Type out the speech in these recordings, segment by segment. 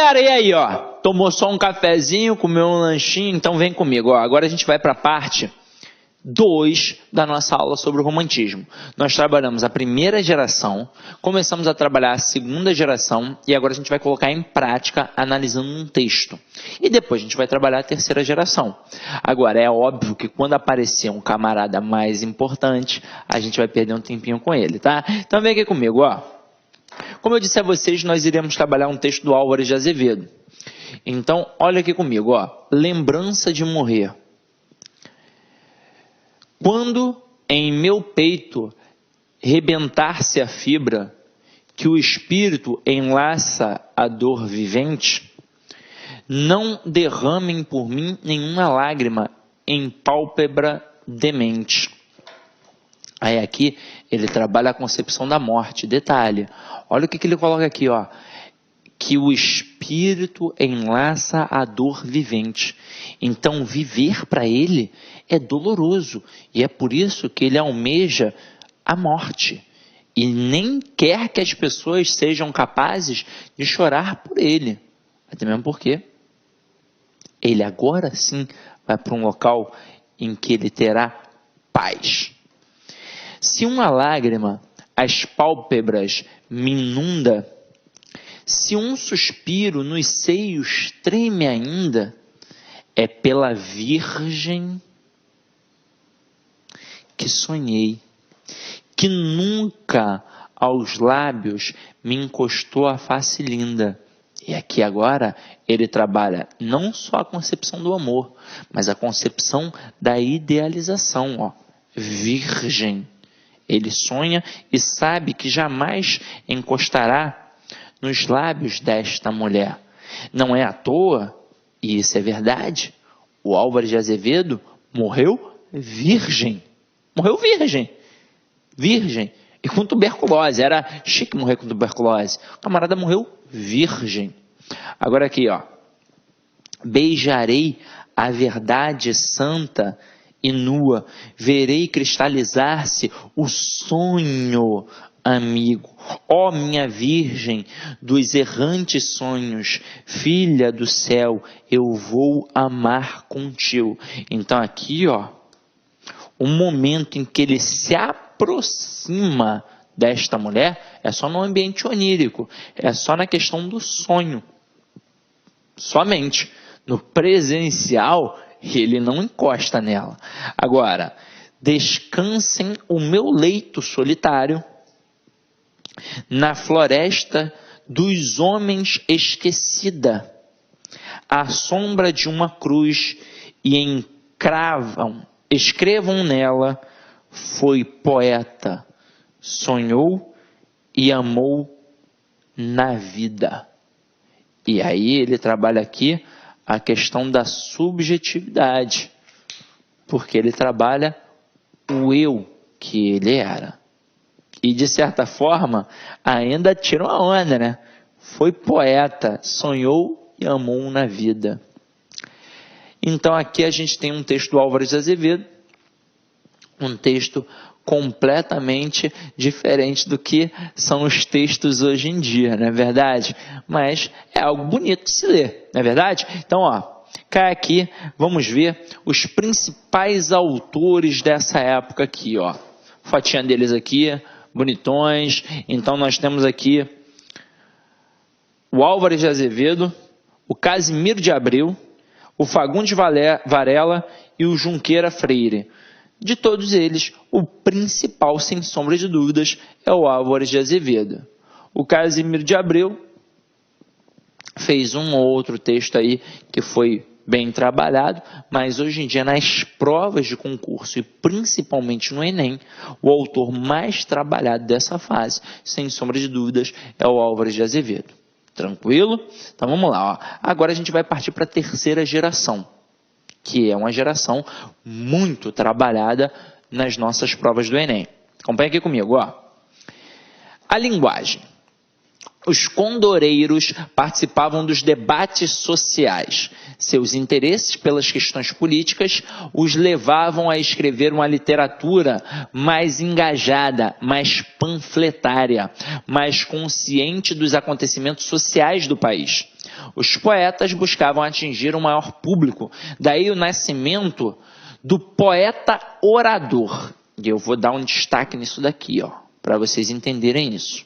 galera, e aí, ó? Tomou só um cafezinho, comeu um lanchinho? Então vem comigo, ó. Agora a gente vai para a parte 2 da nossa aula sobre o romantismo. Nós trabalhamos a primeira geração, começamos a trabalhar a segunda geração e agora a gente vai colocar em prática analisando um texto. E depois a gente vai trabalhar a terceira geração. Agora, é óbvio que quando aparecer um camarada mais importante, a gente vai perder um tempinho com ele, tá? Então vem aqui comigo, ó. Como eu disse a vocês, nós iremos trabalhar um texto do Álvares de Azevedo. Então, olha aqui comigo, ó. Lembrança de morrer. Quando em meu peito rebentar-se a fibra, que o espírito enlaça a dor vivente, não derramem por mim nenhuma lágrima em pálpebra demente. Aí aqui ele trabalha a concepção da morte. Detalhe, olha o que ele coloca aqui, ó. Que o espírito enlaça a dor vivente. Então, viver para ele é doloroso. E é por isso que ele almeja a morte. E nem quer que as pessoas sejam capazes de chorar por ele. Até mesmo porque ele agora sim vai para um local em que ele terá paz. Se uma lágrima as pálpebras me inunda, se um suspiro nos seios treme ainda, é pela Virgem que sonhei, que nunca aos lábios me encostou a face linda. E aqui agora ele trabalha não só a concepção do amor, mas a concepção da idealização, ó. Virgem. Ele sonha e sabe que jamais encostará nos lábios desta mulher. Não é à toa, e isso é verdade, o Álvares de Azevedo morreu virgem. Morreu virgem. Virgem. E com tuberculose. Era chique morrer com tuberculose. O camarada morreu virgem. Agora aqui, ó. Beijarei a verdade santa e nua. Verei cristalizar-se o sonho amigo. Ó minha Virgem dos errantes sonhos, filha do céu, eu vou amar contigo. Então aqui, ó, o momento em que ele se aproxima desta mulher é só no ambiente onírico, é só na questão do sonho. Somente. No presencial, ele não encosta nela. Agora, descansem o meu leito solitário na floresta dos homens esquecida, à sombra de uma cruz, e escrevam nela, foi poeta, sonhou e amou na vida. E aí ele trabalha aqui a questão da subjetividade, porque ele trabalha o eu que ele era. E, de certa forma, ainda tira uma onda, né? Foi poeta, sonhou e amou na vida. Então, aqui a gente tem um texto do Álvares de Azevedo, um texto completamente diferente do que são os textos hoje em dia, não é verdade? Mas é algo bonito de se ler, não é verdade? Então, ó, cai aqui, vamos ver os principais autores dessa época aqui, ó. Fotinha deles aqui, bonitões. Então nós temos aqui o Álvares de Azevedo, o Casimiro de Abreu, o Fagundes Varela e o Junqueira Freire. De todos eles, o principal, sem sombra de dúvidas, é o Álvares de Azevedo. O Casimiro de Abreu fez um ou outro texto aí que foi bem trabalhado, mas hoje em dia nas provas de concurso e principalmente no Enem, o autor mais trabalhado dessa fase, sem sombra de dúvidas, é o Álvares de Azevedo. Tranquilo? Então vamos lá, ó. Agora a gente vai partir para a terceira geração, que é uma geração muito trabalhada nas nossas provas do Enem. Acompanha aqui comigo, ó. A linguagem. Os condoreiros participavam dos debates sociais. Seus interesses pelas questões políticas os levavam a escrever uma literatura mais engajada, mais panfletária, mais consciente dos acontecimentos sociais do país. Os poetas buscavam atingir um maior público, daí o nascimento do poeta orador. E eu vou dar um destaque nisso daqui, para vocês entenderem isso.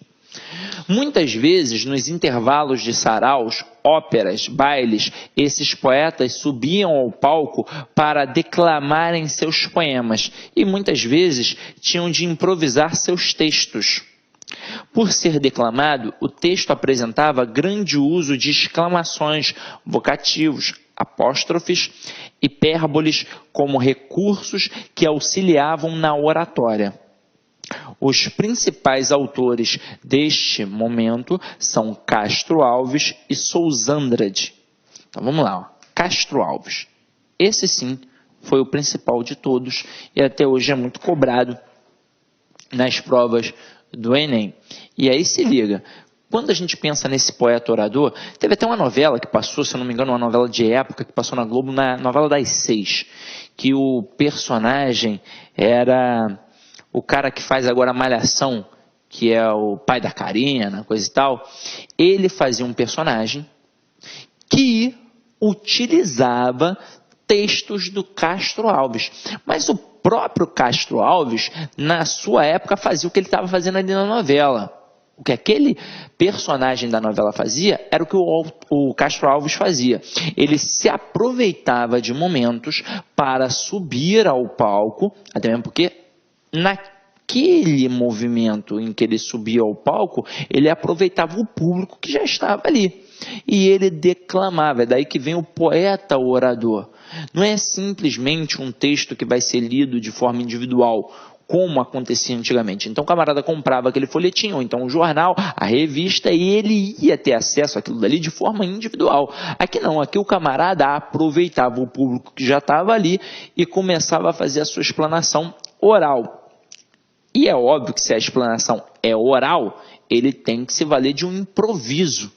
Muitas vezes, nos intervalos de saraus, óperas, bailes, esses poetas subiam ao palco para declamarem seus poemas e muitas vezes tinham de improvisar seus textos. Por ser declamado, o texto apresentava grande uso de exclamações, vocativos, apóstrofes, hipérboles como recursos que auxiliavam na oratória. Os principais autores deste momento são Castro Alves e Sousandrade. Então vamos lá, Castro Alves. Esse sim foi o principal de todos e até hoje é muito cobrado nas provas do Enem. E aí se liga, quando a gente pensa nesse poeta orador, teve até uma novela que passou, se eu não me engano, uma novela de época que passou na Globo, na novela das 6, que o personagem era o cara que faz agora a Malhação, que é o pai da Karina, coisa e tal. Ele fazia um personagem que utilizava textos do Castro Alves. Mas o próprio Castro Alves, na sua época, fazia o que ele estava fazendo ali na novela. O que aquele personagem da novela fazia era o que o Castro Alves fazia. Ele se aproveitava de momentos para subir ao palco, até mesmo porque naquele movimento em que ele subia ao palco, ele aproveitava o público que já estava ali. E ele declamava, é daí que vem o poeta orador. Não é simplesmente um texto que vai ser lido de forma individual, como acontecia antigamente. Então o camarada comprava aquele folhetim, ou então o jornal, a revista, e ele ia ter acesso àquilo dali de forma individual. Aqui não, aqui o camarada aproveitava o público que já estava ali e começava a fazer a sua explanação oral. E é óbvio que se a explanação é oral, ele tem que se valer de um improviso.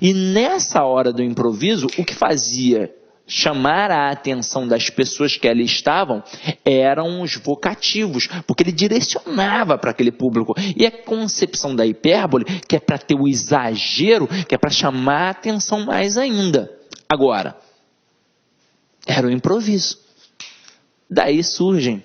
E nessa hora do improviso, o que fazia chamar a atenção das pessoas que ali estavam eram os vocativos, porque ele direcionava para aquele público. E a concepção da hipérbole, que é para ter o exagero, que é para chamar a atenção mais ainda. Agora, era o improviso. Daí surgem.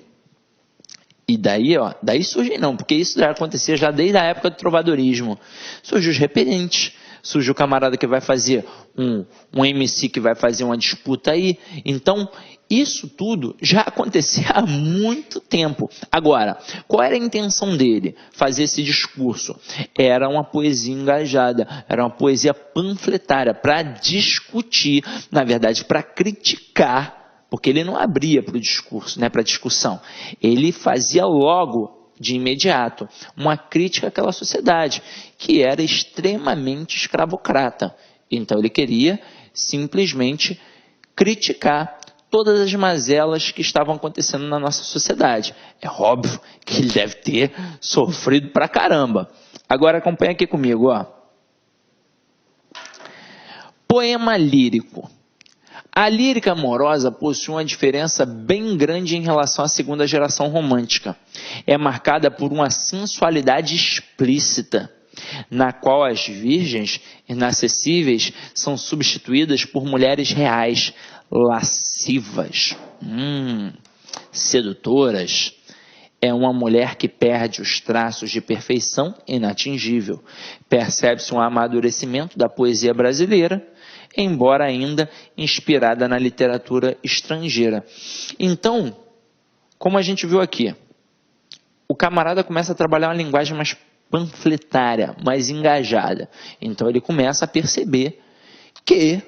E daí surgem não, porque isso já acontecia já desde a época do trovadorismo. Surgem os repelentes. Surge o camarada que vai fazer um MC que vai fazer uma disputa aí. Então, isso tudo já acontecia há muito tempo. Agora, qual era a intenção dele? Fazer esse discurso. Era uma poesia engajada, era uma poesia panfletária, para discutir, na verdade, para criticar, porque ele não abria para o discurso, para a discussão. Ele fazia logo, de imediato, uma crítica àquela sociedade, que era extremamente escravocrata. Então ele queria simplesmente criticar todas as mazelas que estavam acontecendo na nossa sociedade. É óbvio que ele deve ter sofrido pra caramba. Agora acompanha aqui comigo, Poema lírico. A lírica amorosa possui uma diferença bem grande em relação à segunda geração romântica. É marcada por uma sensualidade explícita, na qual as virgens inacessíveis são substituídas por mulheres reais, lascivas, sedutoras. É uma mulher que perde os traços de perfeição inatingível. Percebe-se um amadurecimento da poesia brasileira, embora ainda inspirada na literatura estrangeira. Então, como a gente viu aqui, o camarada começa a trabalhar uma linguagem mais panfletária, mais engajada. Então ele começa a perceber que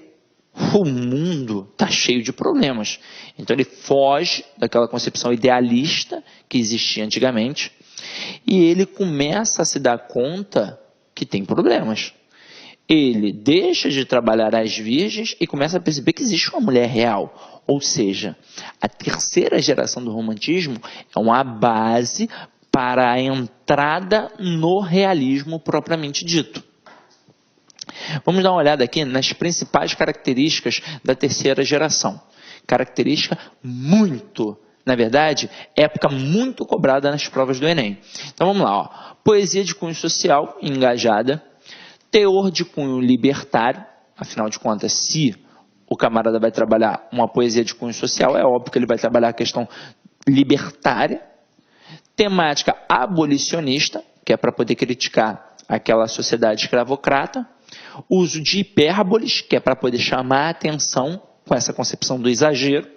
o mundo está cheio de problemas. Então ele foge daquela concepção idealista que existia antigamente e ele começa a se dar conta que tem problemas. Ele deixa de trabalhar as virgens e começa a perceber que existe uma mulher real. Ou seja, a terceira geração do romantismo é uma base para a entrada no realismo propriamente dito. Vamos dar uma olhada aqui nas principais características da terceira geração. Característica na verdade, época muito cobrada nas provas do Enem. Então vamos lá, poesia de cunho social engajada, teor de cunho libertário, Afinal de contas, se o camarada vai trabalhar uma poesia de cunho social, é óbvio que ele vai trabalhar a questão libertária, temática abolicionista, que é para poder criticar aquela sociedade escravocrata, uso de hipérboles, que é para poder chamar a atenção com essa concepção do exagero,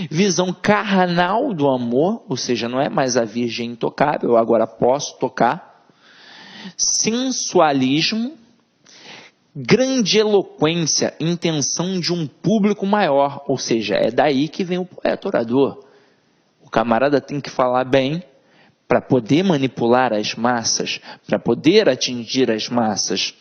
visão carnal do amor, ou seja, não é mais a virgem intocável, eu agora posso tocar, sensualismo, grande eloquência, intenção de um público maior, ou seja, é daí que vem o poeta orador. O camarada tem que falar bem para poder manipular as massas, para poder atingir as massas.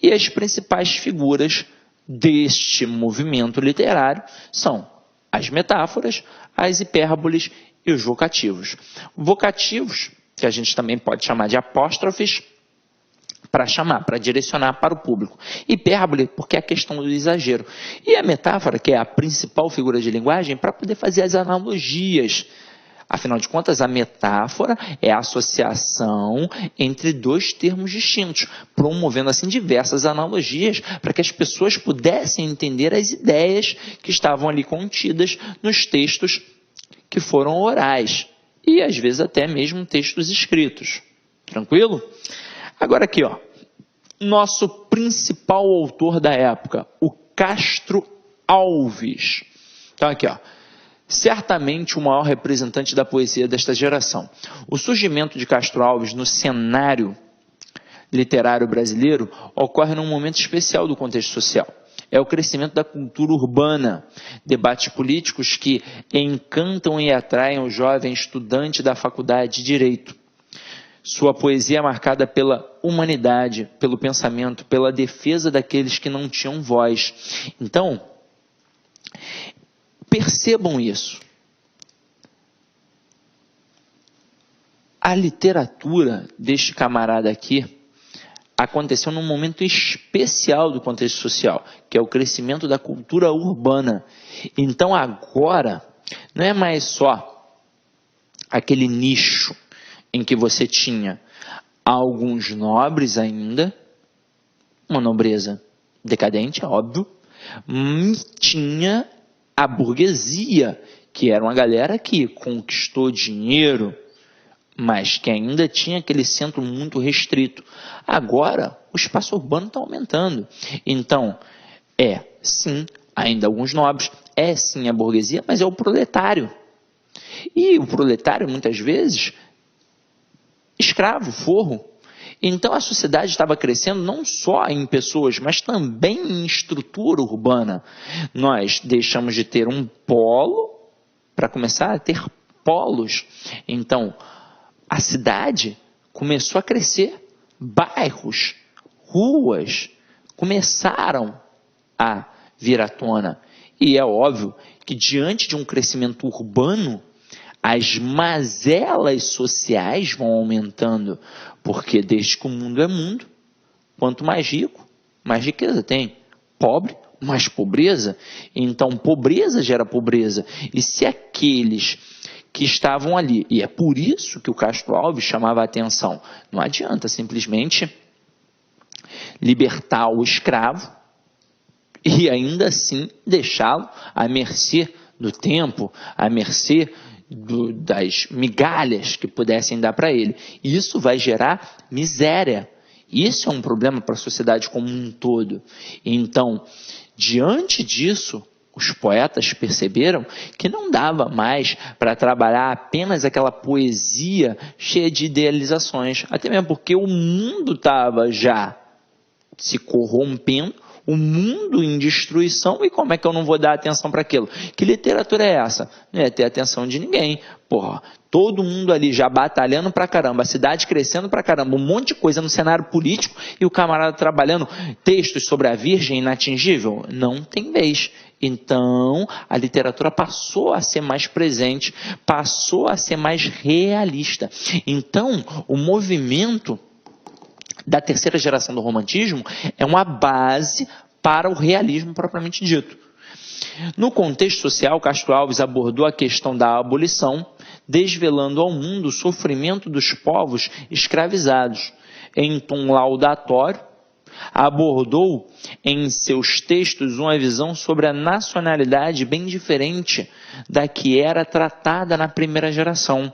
E as principais figuras deste movimento literário são as metáforas, as hipérboles e os vocativos. Vocativos, que a gente também pode chamar de apóstrofes, para chamar, para direcionar para o público. Hipérbole, porque é a questão do exagero. E a metáfora, que é a principal figura de linguagem, para poder fazer as analogias. Afinal de contas, a metáfora é a associação entre dois termos distintos, promovendo assim diversas analogias para que as pessoas pudessem entender as ideias que estavam ali contidas nos textos que foram orais e às vezes até mesmo textos escritos. Tranquilo? Agora aqui, ó, nosso principal autor da época, o Castro Alves. Então aqui, ó, certamente o maior representante da poesia desta geração. O surgimento de Castro Alves no cenário literário brasileiro ocorre num momento especial do contexto social. É o crescimento da cultura urbana, debates políticos que encantam e atraem o jovem estudante da faculdade de Direito. Sua poesia é marcada pela humanidade, pelo pensamento, pela defesa daqueles que não tinham voz. Então, percebam isso. A literatura deste camarada aqui aconteceu num momento especial do contexto social, que é o crescimento da cultura urbana. Então agora, não é mais só aquele nicho em que você tinha alguns nobres ainda, uma nobreza decadente, é óbvio, tinha a burguesia, que era uma galera que conquistou dinheiro, mas que ainda tinha aquele centro muito restrito. Agora, o espaço urbano está aumentando. Então, sim, ainda alguns nobres, sim a burguesia, mas é o proletário. E o proletário, muitas vezes, escravo, forro. Então a sociedade estava crescendo não só em pessoas, mas também em estrutura urbana. Nós deixamos de ter um polo para começar a ter polos. Então a cidade começou a crescer, bairros, ruas começaram a vir à tona. E é óbvio que diante de um crescimento urbano, as mazelas sociais vão aumentando, porque desde que o mundo é mundo, quanto mais rico, mais riqueza tem. Pobre, mais pobreza. Então, pobreza gera pobreza. E se aqueles que estavam ali, e é por isso que o Castro Alves chamava a atenção, não adianta simplesmente libertar o escravo e ainda assim deixá-lo à mercê do tempo, à mercê das migalhas que pudessem dar para ele. Isso vai gerar miséria. Isso é um problema para a sociedade como um todo. Então, diante disso, os poetas perceberam que não dava mais para trabalhar apenas aquela poesia cheia de idealizações, até mesmo porque o mundo estava já se corrompendo, o mundo em destruição, e como é que eu não vou dar atenção para aquilo? Que literatura é essa? Não é ter atenção de ninguém. Porra, todo mundo ali já batalhando pra caramba, a cidade crescendo pra caramba, um monte de coisa no cenário político, e o camarada trabalhando textos sobre a Virgem inatingível? Não tem vez. Então, a literatura passou a ser mais presente, passou a ser mais realista. Então, o movimento da terceira geração do romantismo é uma base para o realismo propriamente dito. No contexto social, Castro Alves abordou a questão da abolição, desvelando ao mundo o sofrimento dos povos escravizados, em tom laudatório, abordou em seus textos uma visão sobre a nacionalidade bem diferente da que era tratada na primeira geração,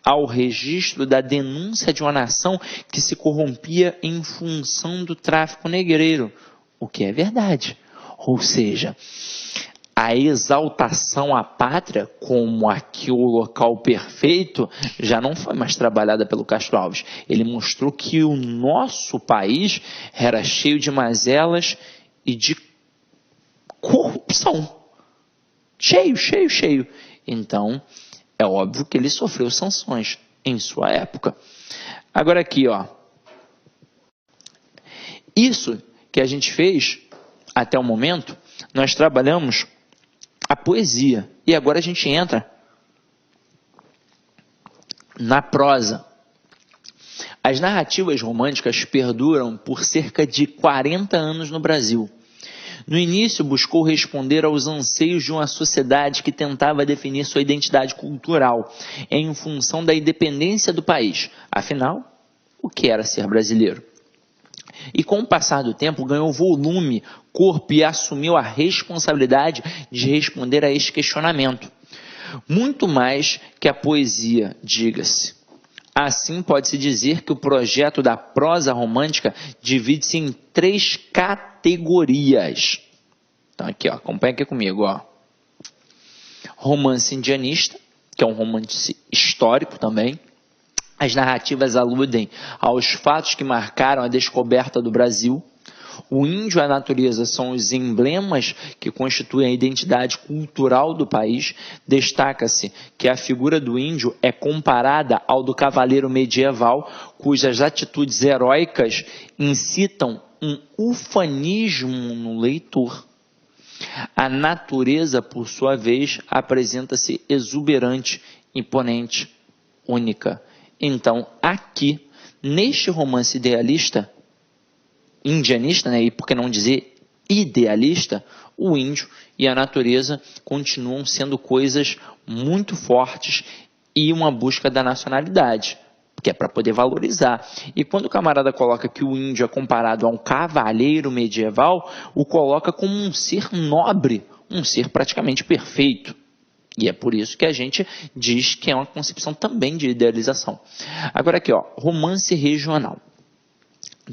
ao registro da denúncia de uma nação que se corrompia em função do tráfico negreiro, o que é verdade. Ou seja, a exaltação à pátria como aqui o local perfeito já não foi mais trabalhada pelo Castro Alves. Ele mostrou que o nosso país era cheio de mazelas e de corrupção. Cheio. Então, é óbvio que ele sofreu sanções em sua época. Agora aqui, ó. Isso que a gente fez até o momento, nós trabalhamos a poesia. E agora a gente entra na prosa. As narrativas românticas perduram por cerca de 40 anos no Brasil. No início, buscou responder aos anseios de uma sociedade que tentava definir sua identidade cultural em função da independência do país. Afinal, o que era ser brasileiro? E com o passar do tempo, ganhou volume, corpo e assumiu a responsabilidade de responder a este questionamento. Muito mais que a poesia, diga-se. Assim, pode-se dizer que o projeto da prosa romântica divide-se em 3 categorias. Então, aqui, ó, acompanha aqui comigo, ó. Romance indianista, que é um romance histórico também. As narrativas aludem aos fatos que marcaram a descoberta do Brasil. O índio e a natureza são os emblemas que constituem a identidade cultural do país. Destaca-se que a figura do índio é comparada ao do cavaleiro medieval, cujas atitudes heróicas incitam um ufanismo no leitor. A natureza, por sua vez, apresenta-se exuberante, imponente, única. Então, aqui, neste romance idealista, indianista, né, e por que não dizer idealista, o índio e a natureza continuam sendo coisas muito fortes e uma busca da nacionalidade, que é para poder valorizar. E quando o camarada coloca que o índio é comparado a um cavaleiro medieval, o coloca como um ser nobre, um ser praticamente perfeito. E é por isso que a gente diz que é uma concepção também de idealização. Agora aqui, ó, romance regional.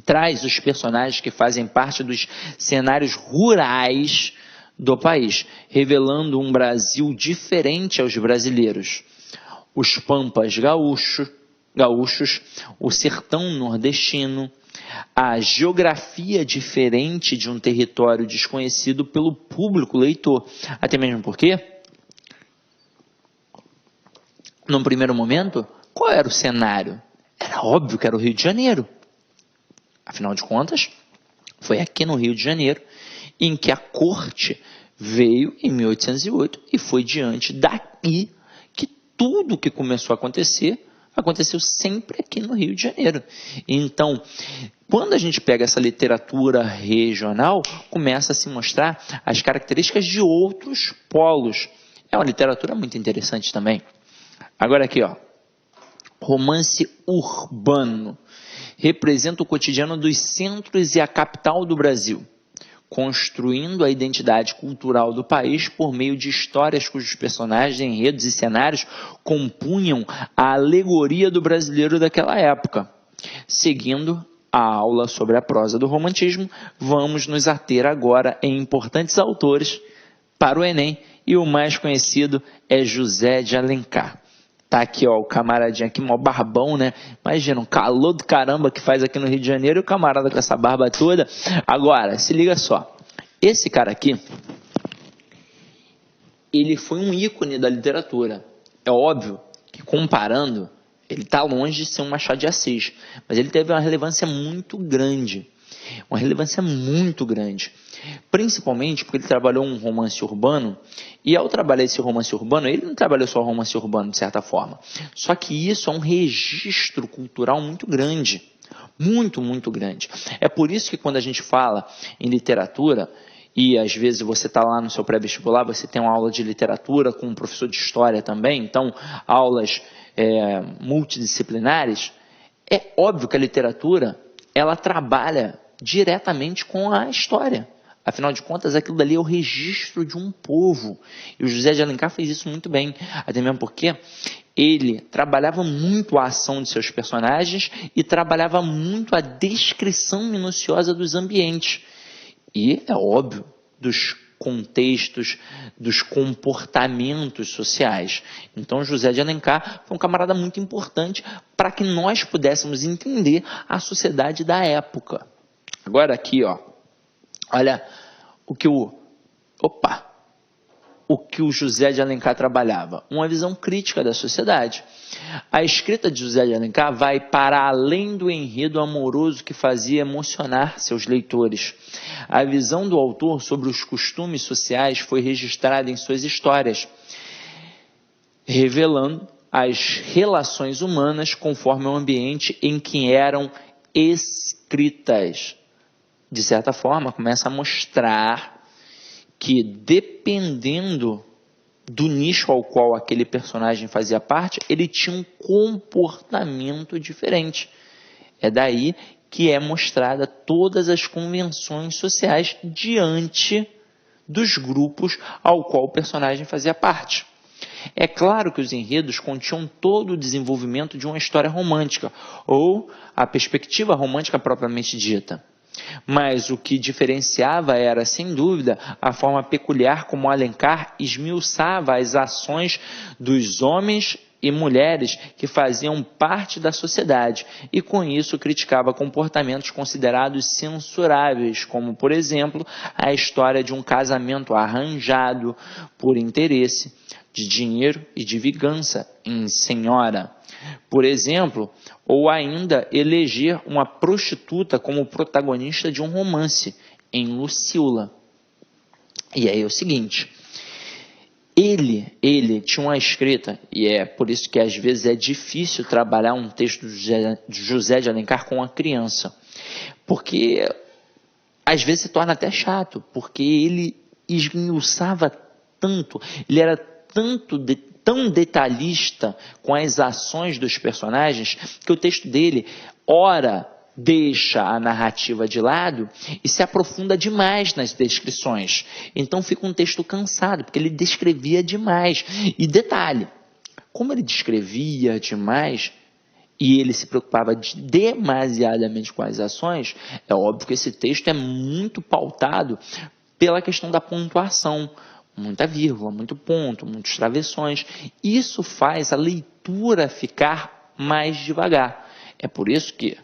Traz os personagens que fazem parte dos cenários rurais do país, revelando um Brasil diferente aos brasileiros. Os pampas gaúchos, o sertão nordestino, a geografia diferente de um território desconhecido pelo público leitor. Até mesmo porque, num primeiro momento, qual era o cenário? Era óbvio que era o Rio de Janeiro. Afinal de contas, foi aqui no Rio de Janeiro em que a corte veio em 1808 e foi diante daqui que tudo que começou a acontecer, aconteceu sempre aqui no Rio de Janeiro. Então, quando a gente pega essa literatura regional, começa a se mostrar as características de outros polos. É uma literatura muito interessante também. Agora aqui, ó, romance urbano. Representa o cotidiano dos centros e a capital do Brasil, construindo a identidade cultural do país por meio de histórias cujos personagens, enredos e cenários compunham a alegoria do brasileiro daquela época. Seguindo a aula sobre a prosa do romantismo, vamos nos ater agora em importantes autores para o Enem, e o mais conhecido é José de Alencar. Tá aqui, ó, o camaradinho aqui, mó barbão, né? Imagina, um calor do caramba que faz aqui no Rio de Janeiro e o camarada com essa barba toda. Agora, se liga só. Esse cara aqui, ele foi um ícone da literatura. É óbvio que, comparando, ele tá longe de ser um Machado de Assis. Mas ele teve uma relevância muito grande. Uma relevância muito grande. Principalmente porque ele trabalhou um romance urbano, e ao trabalhar esse romance urbano, ele não trabalhou só romance urbano de certa forma, só que isso é um registro cultural muito grande, muito grande. É por isso que quando a gente fala em literatura, e às vezes você está lá no seu pré-vestibular, você tem uma aula de literatura com um professor de história também, então aulas multidisciplinares, é óbvio que a literatura, ela trabalha diretamente com a história. Afinal de contas, aquilo dali é o registro de um povo. E o José de Alencar fez isso muito bem, até mesmo porque ele trabalhava muito a ação de seus personagens e trabalhava muito a descrição minuciosa dos ambientes. E, é óbvio, dos contextos, dos comportamentos sociais. Então, José de Alencar foi um camarada muito importante para que nós pudéssemos entender a sociedade da época. Agora aqui, olha o que o José de Alencar trabalhava. Uma visão crítica da sociedade. A escrita de José de Alencar vai para além do enredo amoroso que fazia emocionar seus leitores. A visão do autor sobre os costumes sociais foi registrada em suas histórias, revelando as relações humanas conforme o ambiente em que eram escritas. De certa forma, começa a mostrar que, dependendo do nicho ao qual aquele personagem fazia parte, ele tinha um comportamento diferente. É daí que é mostrada todas as convenções sociais diante dos grupos ao qual o personagem fazia parte. É claro que os enredos continham todo o desenvolvimento de uma história romântica, ou a perspectiva romântica propriamente dita. Mas o que diferenciava era, sem dúvida, a forma peculiar como Alencar esmiuçava as ações dos homens e mulheres que faziam parte da sociedade e, com isso, criticava comportamentos considerados censuráveis, como, por exemplo, a história de um casamento arranjado por interesse, de dinheiro e de vingança em senhora. Por exemplo, ou ainda eleger uma prostituta como protagonista de um romance, em Lucila. E aí é o seguinte, ele tinha uma escrita, e é por isso que às vezes é difícil trabalhar um texto de José de Alencar com a criança, porque às vezes se torna até chato, porque ele esmiuçava tanto, ele era tão detalhista com as ações dos personagens, que o texto dele, ora, deixa a narrativa de lado e se aprofunda demais nas descrições. Então fica um texto cansado, porque ele descrevia demais. E detalhe, como ele descrevia demais e ele se preocupava demasiadamente com as ações, é óbvio que esse texto é muito pautado pela questão da pontuação. Muita vírgula, muito ponto, muitos travessões. Isso faz a leitura ficar mais devagar. É por isso que,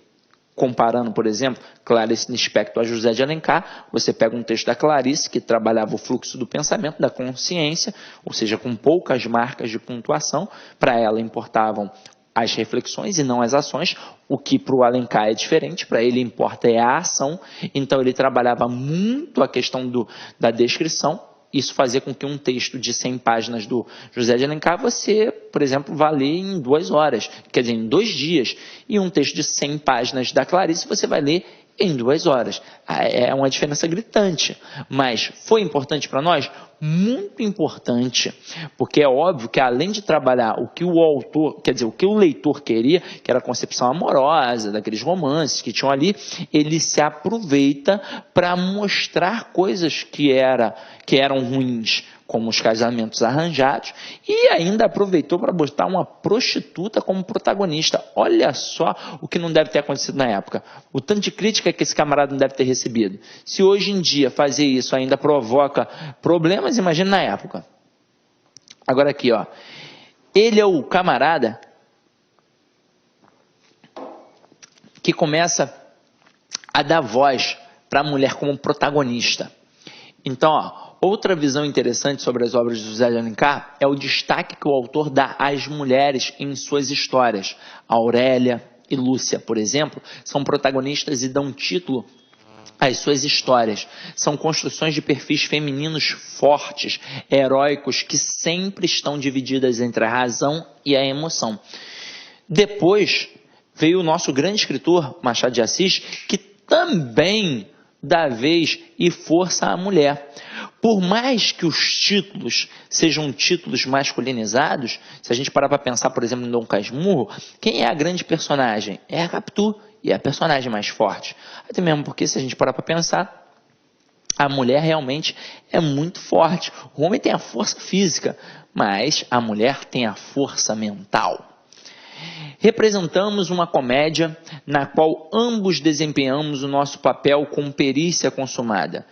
comparando, por exemplo, Clarice Lispector a José de Alencar, você pega um texto da Clarice que trabalhava o fluxo do pensamento, da consciência, ou seja, com poucas marcas de pontuação. Para ela importavam as reflexões e não as ações, o que para o Alencar é diferente, para ele importa é a ação. Então ele trabalhava muito a questão da descrição. Isso fazia com que um texto de 100 páginas do José de Alencar você, por exemplo, vá ler em 2 horas, quer dizer, em 2 dias. E um texto de 100 páginas da Clarice você vai ler em 2 horas. É uma diferença gritante. Mas foi importante para nós? Muito importante, porque é óbvio que além de trabalhar o que o autor, quer dizer, o que o leitor queria, que era a concepção amorosa daqueles romances que tinham ali, ele se aproveita para mostrar coisas que eram ruins, como os casamentos arranjados, e ainda aproveitou para botar uma prostituta como protagonista. Olha só o que não deve ter acontecido na época. O tanto de crítica que esse camarada não deve ter recebido. Se hoje em dia fazer isso ainda provoca problemas, imagina na época. Agora aqui, ele é o camarada que começa a dar voz para a mulher como protagonista. Então, outra visão interessante sobre as obras de José de Alencar é o destaque que o autor dá às mulheres em suas histórias. Aurélia e Lúcia, por exemplo, são protagonistas e dão título às suas histórias. São construções de perfis femininos fortes, heróicos, que sempre estão divididas entre a razão e a emoção. Depois veio o nosso grande escritor, Machado de Assis, que também dá vez e força à mulher. Por mais que os títulos sejam títulos masculinizados, se a gente parar para pensar, por exemplo, em Dom Casmurro, quem é a grande personagem? É a Capitu, e é a personagem mais forte. Até mesmo porque, se a gente parar para pensar, a mulher realmente é muito forte. O homem tem a força física, mas a mulher tem a força mental. Representamos uma comédia na qual ambos desempenhamos o nosso papel com perícia consumada.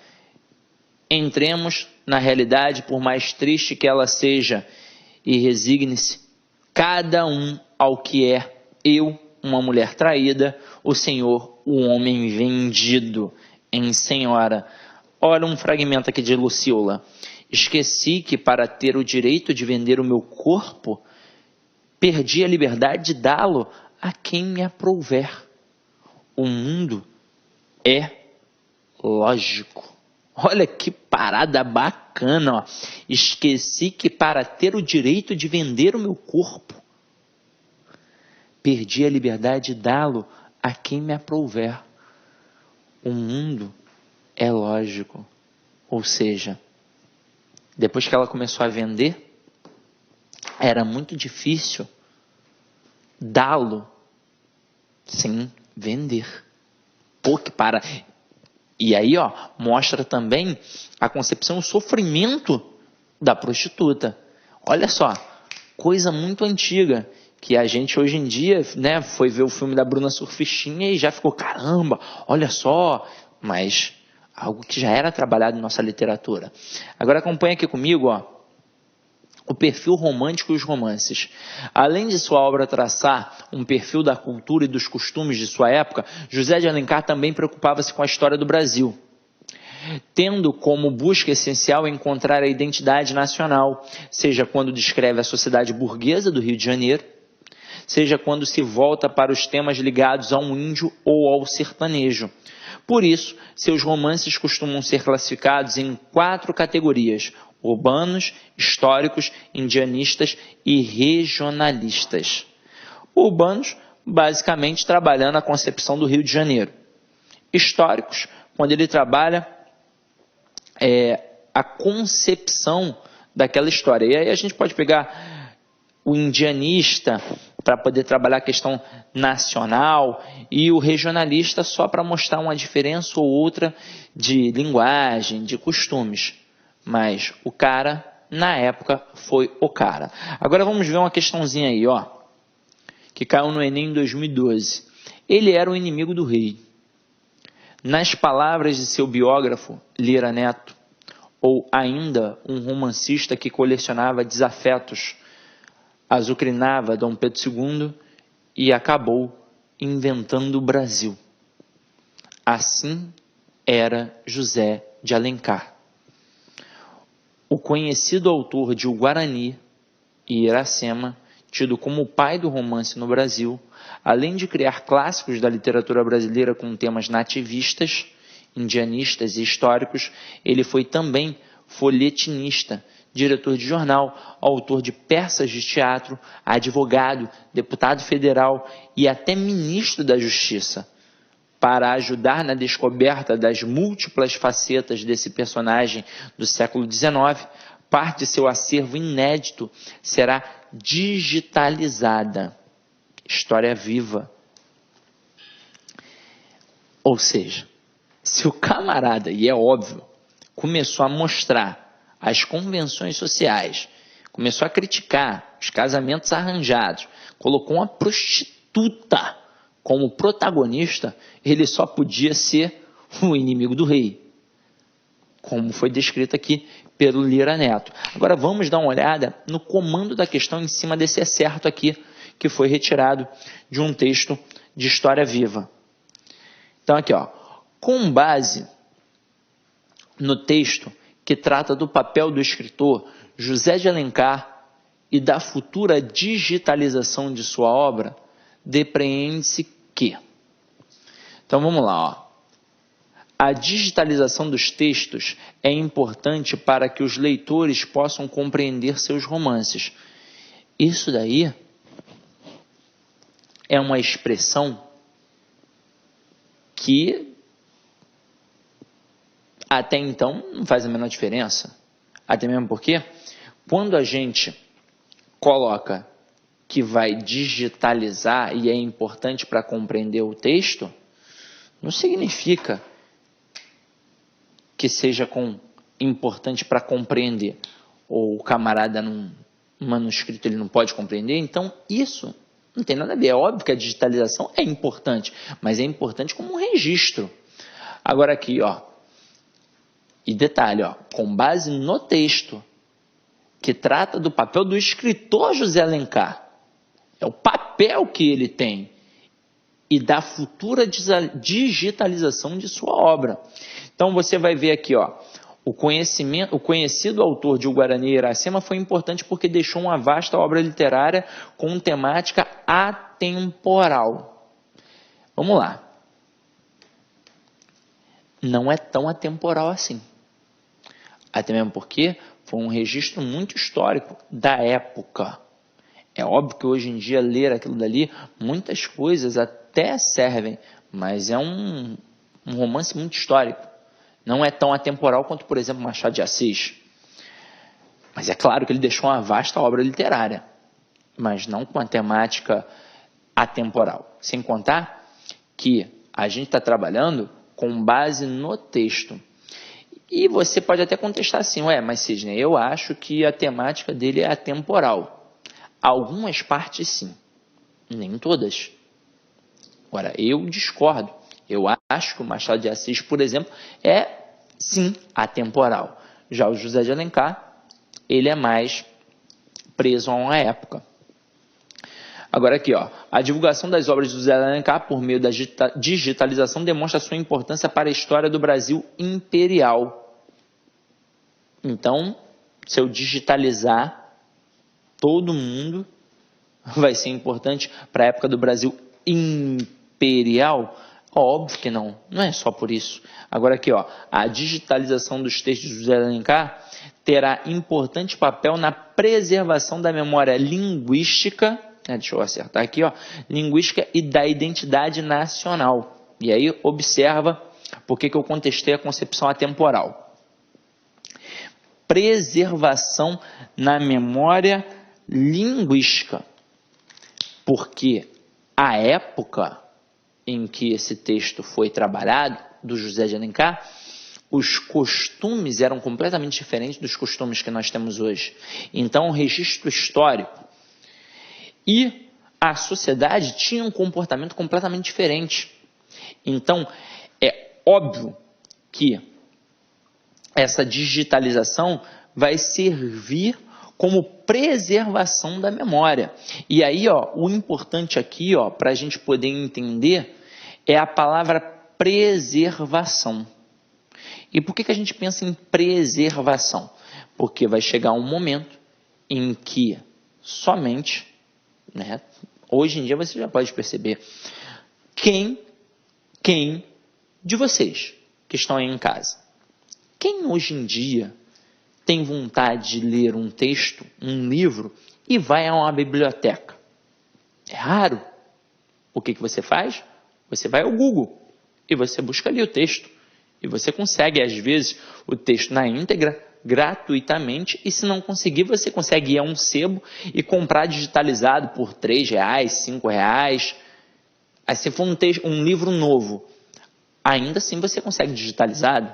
Entremos na realidade, por mais triste que ela seja, e resigne-se cada um ao que é. Eu, uma mulher traída, o Senhor, o homem vendido em senhora. Ora, um fragmento aqui de Luciola. Esqueci que para ter o direito de vender o meu corpo, perdi a liberdade de dá-lo a quem me aprouver. O mundo é lógico. Olha que parada bacana, ó. Esqueci que para ter o direito de vender o meu corpo, perdi a liberdade de dá-lo a quem me aprouver. O mundo é lógico. Ou seja, depois que ela começou a vender, era muito difícil dá-lo sem vender. Pô, que para... E aí, ó, mostra também a concepção, o sofrimento da prostituta. Olha só, coisa muito antiga, que a gente hoje em dia, né, foi ver o filme da Bruna Surfistinha e já ficou, caramba, olha só, mas algo que já era trabalhado em nossa literatura. Agora acompanha aqui comigo, ó, o perfil romântico e os romances. Além de sua obra traçar um perfil da cultura e dos costumes de sua época, José de Alencar também preocupava-se com a história do Brasil, tendo como busca essencial encontrar a identidade nacional, seja quando descreve a sociedade burguesa do Rio de Janeiro, seja quando se volta para os temas ligados a um índio ou ao sertanejo. Por isso, seus romances costumam ser classificados em 4 categorias: urbanos, históricos, indianistas e regionalistas. Urbanos, basicamente trabalhando a concepção do Rio de Janeiro. Históricos, quando ele trabalha a concepção daquela história. E aí a gente pode pegar o indianista para poder trabalhar a questão nacional e o regionalista só para mostrar uma diferença ou outra de linguagem, de costumes. Mas o cara, na época, foi o cara. Agora vamos ver uma questãozinha aí, ó, que caiu no Enem em 2012. Ele era o inimigo do rei. Nas palavras de seu biógrafo, Lira Neto, ou ainda um romancista que colecionava desafetos, azucrinava Dom Pedro II e acabou inventando o Brasil. Assim era José de Alencar. O conhecido autor de O Guarani e Iracema, tido como o pai do romance no Brasil, além de criar clássicos da literatura brasileira com temas nativistas, indianistas e históricos, ele foi também folhetinista, diretor de jornal, autor de peças de teatro, advogado, deputado federal e até ministro da Justiça. Para ajudar na descoberta das múltiplas facetas desse personagem do século XIX, parte de seu acervo inédito será digitalizada. História viva. Ou seja, se o camarada, e é óbvio, começou a mostrar as convenções sociais, começou a criticar os casamentos arranjados, colocou uma prostituta como protagonista, ele só podia ser o inimigo do rei, como foi descrito aqui pelo Lira Neto. Agora vamos dar uma olhada no comando da questão em cima desse excerto aqui, que foi retirado de um texto de História Viva. Então aqui, ó, com base no texto que trata do papel do escritor José de Alencar e da futura digitalização de sua obra, depreende-se que... Então vamos lá, ó. A digitalização dos textos é importante para que os leitores possam compreender seus romances. Isso daí é uma expressão que até então não faz a menor diferença. Até mesmo porque, quando a gente coloca que vai digitalizar e é importante para compreender o texto, não significa que seja importante para compreender. Ou o camarada num manuscrito ele não pode compreender, então isso não tem nada a ver. É óbvio que a digitalização é importante, mas é importante como um registro. Agora aqui, ó, e detalhe, ó, com base no texto que trata do papel do escritor José Alencar, é o papel que ele tem e da futura digitalização de sua obra. Então você vai ver aqui, ó, o conhecido autor de O Guarani e Iracema foi importante porque deixou uma vasta obra literária com temática atemporal. Vamos lá. Não é tão atemporal assim. Até mesmo porque foi um registro muito histórico da época. É óbvio que hoje em dia ler aquilo dali, muitas coisas até servem, mas é um romance muito histórico. Não é tão atemporal quanto, por exemplo, Machado de Assis. Mas é claro que ele deixou uma vasta obra literária, mas não com a temática atemporal. Sem contar que a gente está trabalhando com base no texto. E você pode até contestar assim, mas Sidney, eu acho que a temática dele é atemporal. Algumas partes sim, nem todas. Agora, eu discordo. Eu acho que o Machado de Assis, por exemplo, é sim atemporal. Já o José de Alencar, ele é mais preso a uma época. Agora aqui, ó, a divulgação das obras de José de Alencar por meio da digitalização demonstra sua importância para a história do Brasil imperial. Então, se eu digitalizar, todo mundo vai ser importante para a época do Brasil imperial? Óbvio que não, não é só por isso. Agora aqui, ó, a digitalização dos textos de José de Alencar terá importante papel na preservação da memória linguística, deixa eu acertar aqui, ó, linguística e da identidade nacional. E aí observa por que eu contestei a concepção atemporal. Preservação na memória linguística, porque a época em que esse texto foi trabalhado, do José de Alencar, os costumes eram completamente diferentes dos costumes que nós temos hoje. Então, o registro histórico e a sociedade tinha um comportamento completamente diferente. Então, é óbvio que essa digitalização vai servir como preservação da memória. E aí, ó, o importante aqui, ó, para a gente poder entender, é a palavra preservação. E por que a gente pensa em preservação? Porque vai chegar um momento em que somente, hoje em dia você já pode perceber, quem de vocês que estão aí em casa, quem hoje em dia tem vontade de ler um texto, um livro, e vai a uma biblioteca? É raro. O que você faz? Você vai ao Google e você busca ali o texto. E você consegue, às vezes, o texto na íntegra, gratuitamente, e se não conseguir, você consegue ir a um sebo e comprar digitalizado por R$3, R$5. Aí se for um livro novo, ainda assim você consegue digitalizado.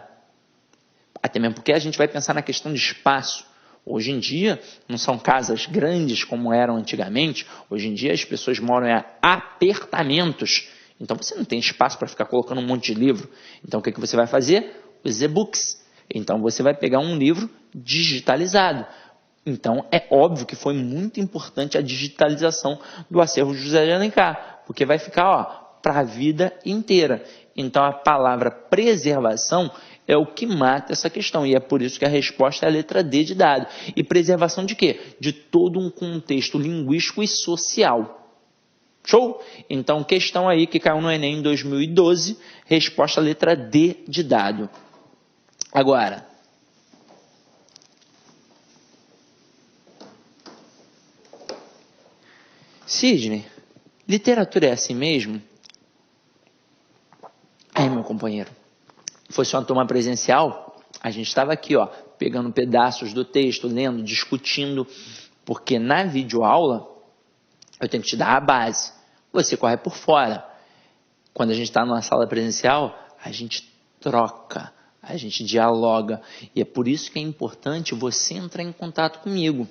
Até mesmo porque a gente vai pensar na questão de espaço. Hoje em dia, não são casas grandes como eram antigamente. Hoje em dia, as pessoas moram em apartamentos. Então, você não tem espaço para ficar colocando um monte de livro. Então, o que você vai fazer? Os e-books. Então, você vai pegar um livro digitalizado. Então, é óbvio que foi muito importante a digitalização do acervo de José de Alencar, porque vai ficar para a vida inteira. Então, a palavra preservação é o que mata essa questão, e é por isso que a resposta é a letra D de dado. E preservação de quê? De todo um contexto linguístico e social. Show? Então, questão aí que caiu no Enem em 2012, resposta letra D de dado. Agora, Sidney, literatura é assim mesmo? Aí, meu companheiro, fosse uma turma presencial, A gente estava aqui, ó, pegando pedaços do texto, lendo, discutindo, porque na videoaula eu tenho que te dar a base. Você corre por fora. Quando a gente está numa sala presencial, a gente troca, a gente dialoga. E é por isso que é importante você entrar em contato comigo.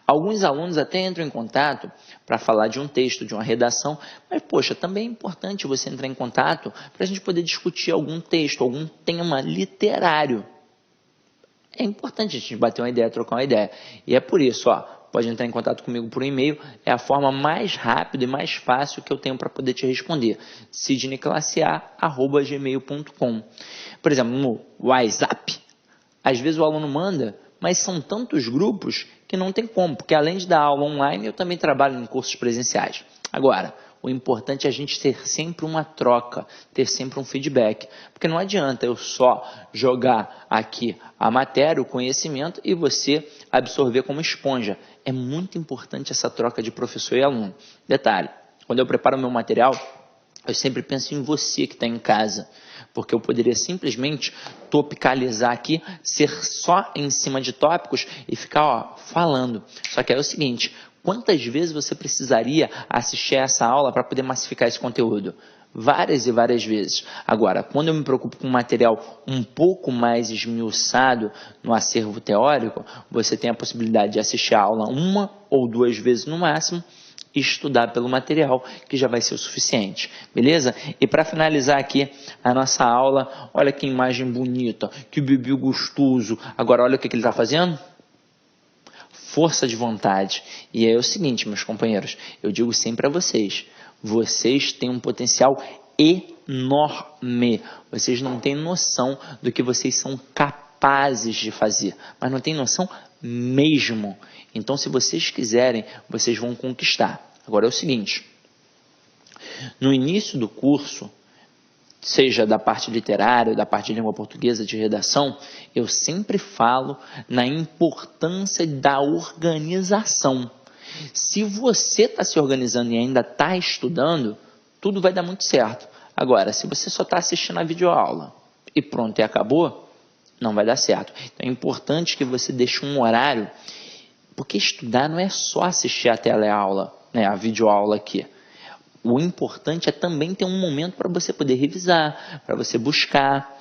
Alguns alunos até entram em contato para falar de um texto, de uma redação, mas, poxa, também é importante você entrar em contato para a gente poder discutir algum texto, algum tema literário. É importante a gente bater uma ideia, trocar uma ideia. E é por isso, ó, pode entrar em contato comigo por e-mail, é a forma mais rápida e mais fácil que eu tenho para poder te responder. sidneyclasseA@gmail.com. Por exemplo, no WhatsApp, às vezes o aluno manda, mas são tantos grupos que não tem como, porque além de dar aula online, eu também trabalho em cursos presenciais. Agora, o importante é a gente ter sempre uma troca, ter sempre um feedback, porque não adianta eu só jogar aqui a matéria, o conhecimento, e você absorver como esponja. É muito importante essa troca de professor e aluno. Detalhe, quando eu preparo o meu material, eu sempre penso em você que está em casa, porque eu poderia simplesmente topicalizar aqui, ser só em cima de tópicos e ficar falando. Só que é o seguinte, quantas vezes você precisaria assistir a essa aula para poder massificar esse conteúdo? Várias e várias vezes. Agora, quando eu me preocupo com um material um pouco mais esmiuçado no acervo teórico, você tem a possibilidade de assistir a aula 1 ou 2 vezes no máximo, e estudar pelo material, que já vai ser o suficiente, beleza? E para finalizar aqui a nossa aula, olha que imagem bonita, que bebê gostoso. Agora olha o que ele está fazendo. Força de vontade. E é o seguinte, meus companheiros, eu digo sempre a vocês, vocês têm um potencial enorme. Vocês não têm noção do que vocês são capazes de fazer, mas não têm noção mesmo. Então, se vocês quiserem, vocês vão conquistar. Agora é o seguinte, no início do curso, seja da parte literária, da parte de língua portuguesa, de redação, eu sempre falo na importância da organização. Se você está se organizando e ainda está estudando, tudo vai dar muito certo. Agora, se você só está assistindo a videoaula e pronto, e acabou, não vai dar certo. Então é importante que você deixe um horário, porque estudar não é só assistir a teleaula, né, a videoaula aqui. O importante é também ter um momento para você poder revisar, para você buscar.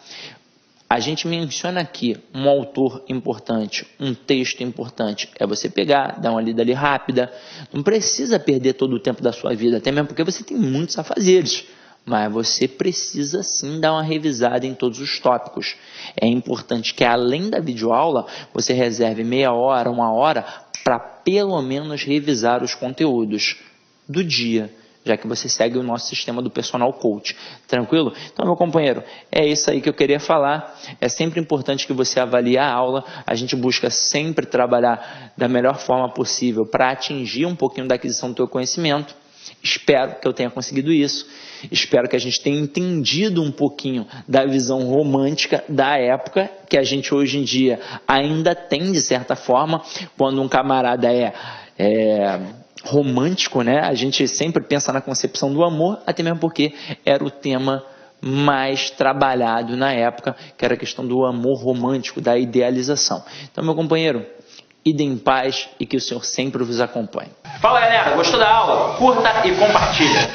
A gente menciona aqui um autor importante, um texto importante. É você pegar, dar uma lida ali rápida. Não precisa perder todo o tempo da sua vida, até mesmo porque você tem muitos afazeres. Mas você precisa sim dar uma revisada em todos os tópicos. É importante que além da videoaula, você reserve meia hora, 1 hora, para pelo menos revisar os conteúdos do dia, já que você segue o nosso sistema do personal coach. Tranquilo? Então, meu companheiro, é isso aí que eu queria falar. É sempre importante que você avalie a aula. A gente busca sempre trabalhar da melhor forma possível para atingir um pouquinho da aquisição do teu conhecimento. Espero que eu tenha conseguido isso. Espero que a gente tenha entendido um pouquinho da visão romântica da época, que a gente hoje em dia ainda tem, de certa forma, quando um camarada é romântico, né? A gente sempre pensa na concepção do amor, até mesmo porque era o tema mais trabalhado na época, que era a questão do amor romântico, da idealização. Então, meu companheiro, ide em paz e que o Senhor sempre vos acompanhe. Fala, galera, gostou da aula? Curta e compartilha.